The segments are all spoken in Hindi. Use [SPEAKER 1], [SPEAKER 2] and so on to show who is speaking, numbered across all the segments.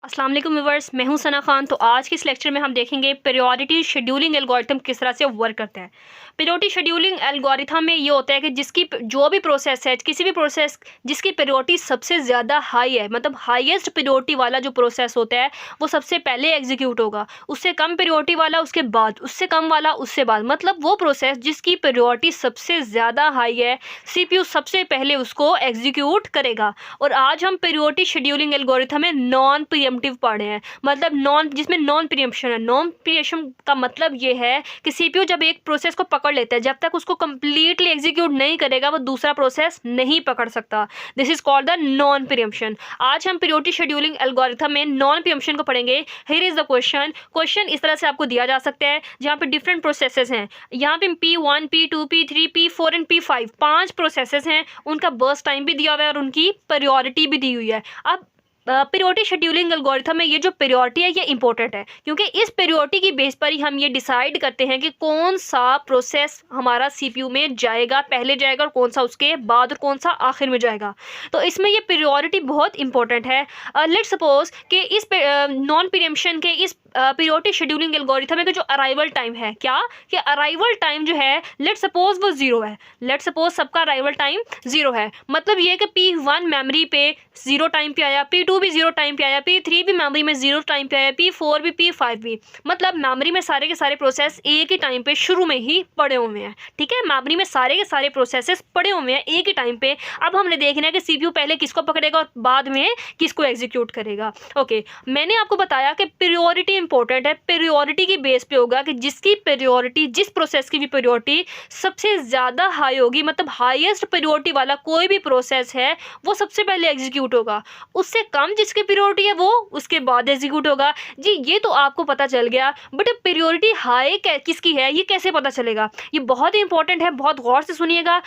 [SPEAKER 1] अस्सलाम वालेकुम व्यूअर्स, मैं हूं सना खान। तो आज के इस लेक्चर में हम देखेंगे प्रायोरिटी शेड्यूलिंग एल्गोरिथम किस तरह से वर्क करता है। प्रायोरिटी शेड्यूलिंग एल्गोरिथम में ये होता है कि जिसकी जो भी प्रोसेस है, किसी भी प्रोसेस जिसकी प्रायोरिटी सबसे ज़्यादा हाई है, मतलब हाईएस्ट प्रायोरिटी वाला जो प्रोसेस होता है वो सबसे पहले एग्जीक्यूट होगा, उससे कम प्रायोरिटी वाला उसके बाद, उससे कम वाला उससे बाद। मतलब वो प्रोसेस जिसकी प्रायोरिटी सबसे ज़्यादा हाई है, सीपीयू सबसे पहले उसको एग्जीक्यूट करेगा। और आज हम प्रायोरिटी शेड्यूलिंग एल्गोरिथम में नॉन प्रीएम्प्टिव पढ़े हैं, मतलब जिसमें नॉन प्रीएम्प्शन है। नॉन प्रीएम्प्शन का मतलब ये है कि सीपीयू जब एक प्रोसेस को पकड़ लेता है, जब तक उसको कंप्लीटली एग्जीक्यूट नहीं करेगा वो दूसरा प्रोसेस नहीं पकड़ सकता। This is called the non preemption. आज हम प्रायोरिटी शेड्यूलिंग एल्गोरिथम में नॉन प्रीएम्प्शन को पढ़ेंगे। हियर इज द क्वेश्चन इस तरह से आपको दिया जा सकता है, जहाँ पे डिफरेंट प्रोसेसेस हैं। यहाँ पे P1, P2, P3, P4 and P5 5 processes हैं। उनका बर्स्ट टाइम भी दिया हुआ है और उनकी प्रायोरिटी भी दी हुई है। अब प्रायोरिटी शेड्यूलिंग एल्गोरिथम में ये जो प्रायोरिटी है ये इंपॉर्टेंट है, क्योंकि इस प्रायोरिटी की बेस पर ही हम ये डिसाइड करते हैं कि कौन सा प्रोसेस हमारा सीपीयू में जाएगा, पहले जाएगा, और कौन सा उसके बाद, और कौन सा आखिर में जाएगा। तो इसमें ये प्रायोरिटी बहुत इंपॉर्टेंट है। लेट्स सपोज कि इस नॉन प्रीएम्प्शन के इस प्रायोरिटी शेड्यूलिंग एल्गोरिथम का जो अराइवल टाइम है, क्या कि अराइवल टाइम जो है लेट्स सपोज वो 0 है। लेट्स सपोज सबका अराइवल टाइम 0 है। मतलब ये कि P1 मेमोरी पे 0 टाइम पे आया, P2 भी 0 टाइम पे आया, P3 भी मेमोरी में 0 टाइम पे आया, P4 भी, P5 भी। मतलब मेमोरी में सारे के सारे प्रोसेस एक ही टाइम पे शुरू में ही पड़े हुए हैं। ठीक है, मेमोरी में सारे के सारे प्रोसेसेस पड़े हुए हैं एक ही टाइम पे। अब हमने देखना है कि सीपीयू पहले किसको पकड़ेगा और बाद में किसको एग्जीक्यूट करेगा। ओके, मैंने आपको बताया कि प्रायोरिटी इंपॉर्टेंट है। प्रायोरिटी की बेस पे होगा कि जिसकी प्रायोरिटी, जिस प्रोसेस की भी प्रायोरिटी सबसे ज़्यादा हाई होगी, मतलब हाईएस्ट प्रायोरिटी वाला कोई भी प्रोसेस है वो सबसे पहले एग्जीक्यूट होगा। उससे कम जिसकी प्रायोरिटी है वो उसके बाद एग्जीक्यूट होगा। जी ये तो आपको पता चल गया, बट प्रायोरिटी हाई किसकी है ये कैसे पता चलेगा? ये बहुत ही इंपॉर्टेंट है, बहुत गौर से सुनिएगा।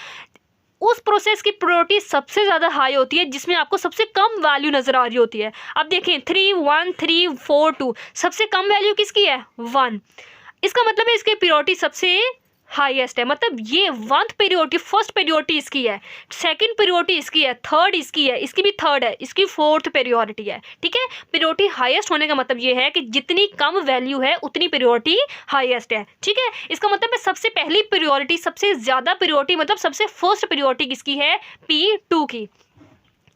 [SPEAKER 1] उस प्रोसेस की प्रायोरिटी सबसे ज़्यादा हाई होती है जिसमें आपको सबसे कम वैल्यू नज़र आ रही होती है। अब देखें 3, 1, 3, 4, 2, सबसे कम वैल्यू किसकी है? 1। इसका मतलब है इसकी प्रायोरिटी सबसे हाईएस्ट है। मतलब ये 1th प्रायोरिटी, फर्स्ट प्रायोरिटी इसकी है, सेकंड प्रायोरिटी इसकी है, थर्ड इसकी है, इसकी भी थर्ड है, इसकी 4th प्रायोरिटी है। ठीक है, प्रायोरिटी हाईएस्ट होने का मतलब ये है कि जितनी कम वैल्यू है उतनी प्रायोरिटी हाईएस्ट है। ठीक है, इसका मतलब है सबसे पहली प्रायोरिटी, सबसे ज़्यादा प्रायोरिटी, मतलब सबसे फर्स्ट प्रायोरिटी किसकी है? P2 की।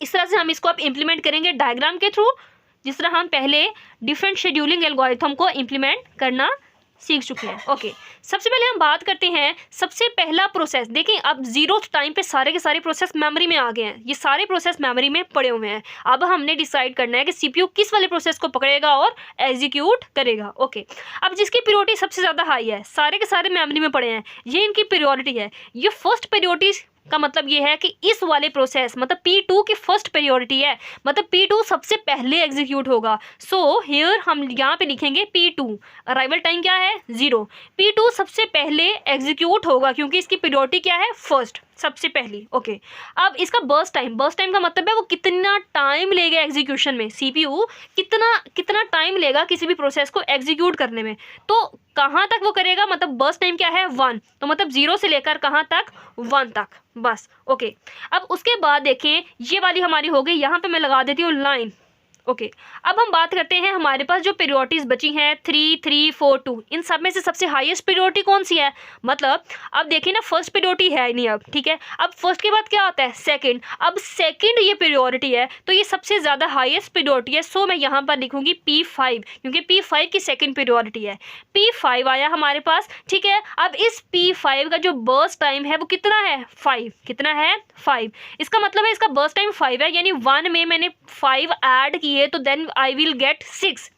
[SPEAKER 1] इस तरह से हम इसको अब इम्प्लीमेंट करेंगे डायग्राम के थ्रू, जिस तरह हम पहले डिफरेंट शेड्यूलिंग एल्गोरिथम को इम्प्लीमेंट करना सीख चुके हैं। ओके, सबसे पहले हम बात करते हैं सबसे पहला प्रोसेस। देखें अब 0 टाइम पे सारे के सारे प्रोसेस मेमोरी में आ गए हैं, ये सारे प्रोसेस मेमोरी में पड़े हुए हैं। अब हमने डिसाइड करना है कि सीपीयू किस वाले प्रोसेस को पकड़ेगा और एग्जीक्यूट करेगा। ओके, अब जिसकी प्रायोरिटी सबसे ज़्यादा हाई है, सारे के सारे मेमोरी में पड़े हैं, ये इनकी प्रायोरिटी है। ये फर्स्ट प्रायोरिटी का मतलब ये है कि इस वाले प्रोसेस, मतलब P2 की फर्स्ट प्रायोरिटी है, मतलब P2 सबसे पहले एग्जीक्यूट होगा। सो हियर हम यहाँ पे लिखेंगे P2, अराइवल टाइम क्या है? 0। P2 सबसे पहले एग्जीक्यूट होगा क्योंकि इसकी प्रायोरिटी क्या है? फर्स्ट, सबसे पहली। ओके, अब इसका बर्स्ट टाइम का मतलब है वो कितना टाइम लेगा एग्जीक्यूशन में, सीपीयू कितना टाइम लेगा किसी भी प्रोसेस को एग्जीक्यूट करने में। तो कहाँ तक वो करेगा, मतलब बर्स्ट टाइम क्या है? 1। तो मतलब 0 से लेकर कहाँ तक? 1 तक, बस। ओके, अब उसके बाद देखें ये वाली हमारी हो गई, यहाँ पे मैं लगा देती हूँ लाइन। ओके, अब हम बात करते हैं हमारे पास जो प्रायोरिटीज़ बची हैं 3, 3, 4, 2, इन सब में से सबसे हाईएस्ट प्रायोरिटी कौन सी है? मतलब अब देखिए ना, फर्स्ट प्रायोरिटी है नहीं अब। ठीक है, अब फर्स्ट के बाद क्या आता है? सेकंड। अब सेकंड ये प्रायोरिटी है तो ये सबसे ज़्यादा हाईएस्ट प्रायोरिटी है। सो मैं यहाँ पर लिखूँगी P5, क्योंकि P5 की सेकंड प्रायोरिटी है। P5 आया हमारे पास। ठीक है, अब इस P5 का जो बर्स्ट टाइम है वो कितना है? 5। कितना है? 5। इसका मतलब है इसका बर्स्ट टाइम 5 है, यानी 1 में मैंने 5 ऐड किए तो देन आई विल गेट 6।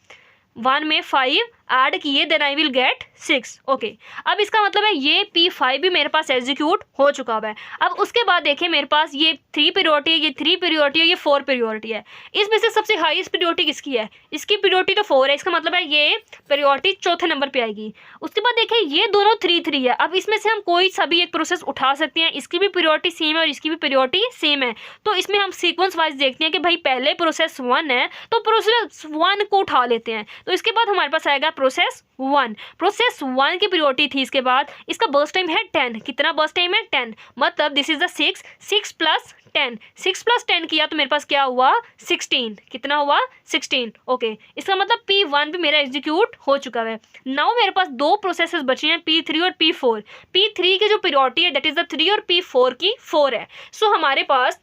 [SPEAKER 1] 1 में 5 ऐड किए देन आई विल गेट 6। ओके, अब इसका मतलब है ये P5 भी मेरे पास एग्जीक्यूट हो चुका है। अब उसके बाद देखें मेरे पास ये 3 प्रायोरिटी है, ये 3 प्रायोरिटी है, ये 4 प्रायोरिटी है। इसमें से सबसे हाईएस्ट प्रायोरिटी किसकी है? इसकी प्रायोरिटी तो 4 है, इसका मतलब है ये प्रायोरिटी चौथे नंबर पे आएगी। उसके बाद देखें ये दोनों 3, 3 है। अब इसमें से हम कोई सा भी एक प्रोसेस उठा सकते हैं, इसकी भी प्रायोरिटी सेम है और इसकी भी प्रायोरिटी सेम है। तो इसमें हम सीक्वेंस वाइज देखते हैं कि भाई पहले प्रोसेस 1 है तो प्रोसेस 1 को उठा लेते हैं। तो इसके बाद हमारे पास आएगा प्रोसेस 1। प्रोसेस 1 की प्रायोरिटी थी, इसके बाद इसका बर्स्ट टाइम है 10। कितना बर्स्ट टाइम है? 10। मतलब this is the 6 plus 10, 6 plus 10 किया तो मेरे पास क्या हुआ? 16। कितना हुआ? 16। ओके, इसका मतलब P1 भी मेरा एग्जीक्यूट हो चुका है। नाउ मेरे पास दो प्रोसेसेस बचे हैं, P3 और P4। P3 की जो प्रायोरिटी है दैट इज द 3 और P4 की 4 है। सो हमारे पास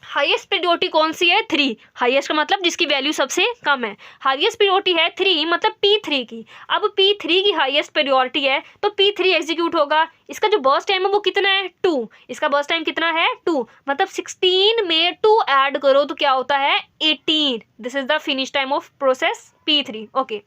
[SPEAKER 1] हाईएस्ट प्रायोरिटी कौन सी है? 3। हाईएस्ट का मतलब जिसकी वैल्यू सबसे कम है। हाईएस्ट प्रायोरिटी है 3, मतलब P3 की। अब P3 की हाईएस्ट प्रायोरिटी है तो P3 एग्जीक्यूट होगा। इसका जो बर्स्ट टाइम है वो कितना है? 2। इसका बर्स्ट टाइम कितना है? 2। मतलब 16 में 2 ऐड करो तो क्या होता है? 18। This is the finish time of process P3। Okay,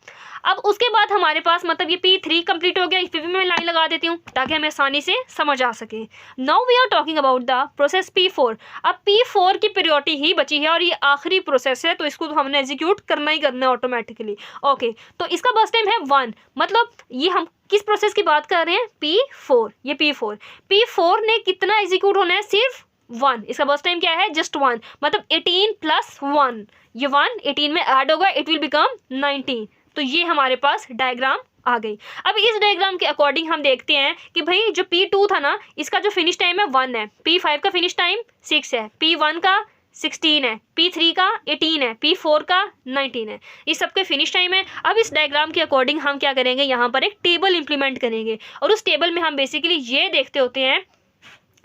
[SPEAKER 1] अब उसके बाद हमारे पास मतलब ये P3 कंप्लीट हो गया। इस पे भी मैं लाइन लगा देती हूँ ताकि हमें आसानी से समझ आ सके। Now we are talking about the process P4। अब P4 की प्रायोरिटी ही बची है और ये आखिरी प्रोसेस है, तो इसको तो हमने एग्जीक्यूट करना ही करना है ऑटोमेटिकली। ओके, तो इसका बर्स्ट टाइम है 1। मतलब ये हम किस प्रोसेस की बात कर रहे हैं? P4। ये P4 ने कितना एग्जीक्यूट होना है? सिर्फ 1। इसका बर्स्ट टाइम क्या है? जस्ट 1। मतलब 18 प्लस 1, ये 1 18 में ऐड होगा, इट विल बिकम 19। तो ये हमारे पास डायग्राम आ गई। अब इस डायग्राम के अकॉर्डिंग हम देखते हैं कि भाई जो P2 था ना, इसका जो फिनिश टाइम है 1 है, P5 का फिनिश टाइम 6 है, P1 का 16 है, P3 का 18 है, P4 का 19 है। ये सबके फिनिश टाइम है। अब इस डायग्राम के अकॉर्डिंग हम क्या करेंगे? यहाँ पर एक टेबल इंप्लीमेंट करेंगे और उस टेबल में हम बेसिकली ये देखते होते हैं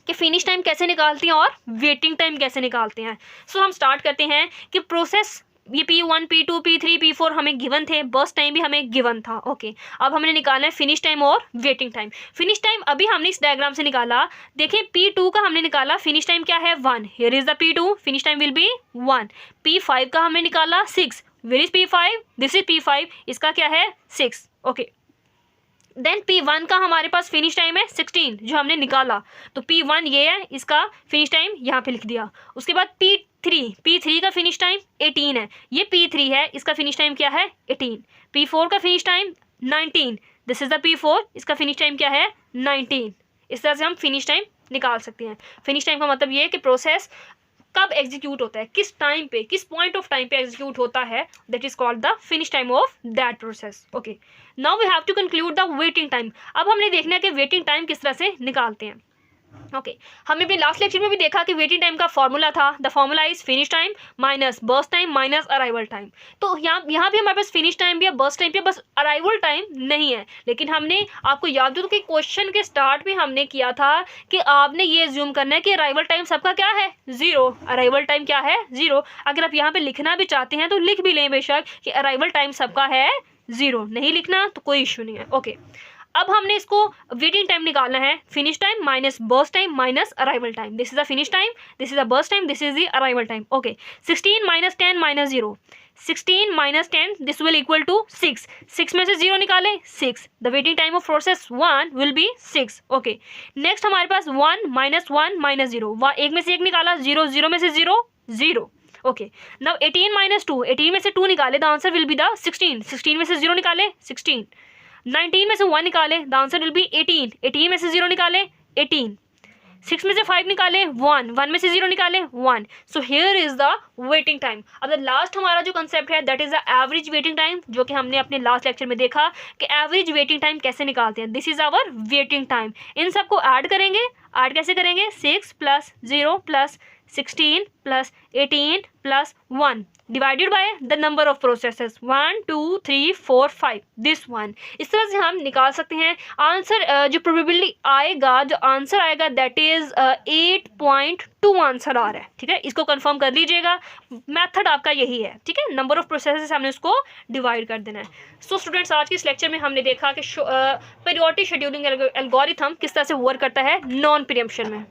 [SPEAKER 1] कि फिनिश टाइम कैसे निकालते हैं और वेटिंग टाइम कैसे निकालते हैं। सो हम स्टार्ट करते हैं कि प्रोसेस ये P1, P2, P3, P4 हमें गिवन थे, बर्स्ट टाइम भी हमें गिवन था। ओके, अब हमने निकालना है फिनिश टाइम और वेटिंग टाइम। फिनिश टाइम अभी हमने इस डायग्राम से निकाला। देखिए P2 का हमने निकाला, फिनिश टाइम क्या है? 1। Here is the P2, finish time will be 1। P5 का हमने निकाला 6। Where is P5? This is P5, इसका क्या है? 6। ओके, देन P1 का हमारे पास फिनिश टाइम है 16 जो हमने निकाला, तो P1 ये है, इसका फिनिश टाइम यहाँ पे लिख दिया। उसके बाद P3 का फिनिश टाइम 18 है, ये P3 है, इसका फिनिश टाइम क्या है? 18। P4 का finish time 19, this is the P4, इसका फिनिश टाइम क्या है? 19। इस तरह से हम फिनिश टाइम निकाल सकते हैं। फिनिश टाइम का मतलब ये है कि प्रोसेस कब एग्जीक्यूट होता है, किस टाइम पे, किस पॉइंट ऑफ टाइम पे एग्जीक्यूट होता है, that is called the finish time of that process. Okay, now we have to conclude the waiting time. अब हमने देखना है कि वेटिंग टाइम किस तरह से निकालते हैं। ओके, हमने अपने लास्ट लेक्चर में भी देखा कि वेटिंग टाइम का फॉर्मूला था, the formula is finish time minus burst time minus arrival time. तो यहाँ भी हमारे पास फिनिश टाइम भी है, बर्स्ट टाइम भी है, बस अराइवल टाइम नहीं है। लेकिन हमने आपको याद हो तो कि क्वेश्चन के स्टार्ट में हमने किया था कि आपने ये एज्यूम करना है कि अराइवल टाइम सबका क्या है? 0। अराइवल टाइम क्या है? 0। अगर आप यहाँ पे लिखना भी चाहते हैं तो लिख भी लें बेशक कि अराइवल टाइम सबका है 0। नहीं लिखना तो कोई इशू नहीं है। ओके, अब हमने इसको वेटिंग टाइम निकालना है, finish time minus burst time minus arrival time. This is the finish time, this is the burst time, this is the arrival time. Okay, 16 minus 10 minus 0, 16 minus 10 this will equal to 6। 6 में से 0 निकालें, 6। The waiting time of process 1 will be 6। Okay, next हमारे पास 1 माइनस 1 माइनस 0, एक में से 1 निकाला, 0, 0 में से 0, 0। ओके, नाउ 18 माइनस 2, 18 में से 2 निकाले, the answer will be the 16। 16 में से 0 निकाले, 16। 19 में से 1 निकाले, द आंसर विल बी 18। 18 में से 0 निकाले, 18। 6 में से 5 निकाले, 1। 1 में से 0 निकाले, 1। So here is the waiting time. अब द लास्ट हमारा जो कंसेप्ट है that is the average waiting time, जो कि हमने अपने लास्ट लेक्चर में देखा कि एवरेज वेटिंग टाइम कैसे निकालते हैं। This is our waiting time. इन सबको ऐड करेंगे, ऐड कैसे करेंगे? 6 plus 0 plus 16 plus 18 plus 1 divided by the number of processes 1 2 3 4 5 this one. इस तरह से हम निकाल सकते हैं आंसर। जो प्रोबेबिलिटी आएगा, जो आंसर आएगा दैट इज 8.2 आंसर आ रहा है। ठीक है, इसको कंफर्म कर लीजिएगा। मेथड आपका यही है। ठीक है, नंबर ऑफ प्रोसेसेस हमने उसको डिवाइड कर देना है। सो स्टूडेंट्स, आज के इस लेक्चर में हमने देखा कि पीरियोडिक शेड्यूलिंग एल्गोरिथम किस तरह से वर्क करता है नॉन प्रीएम्पशन में।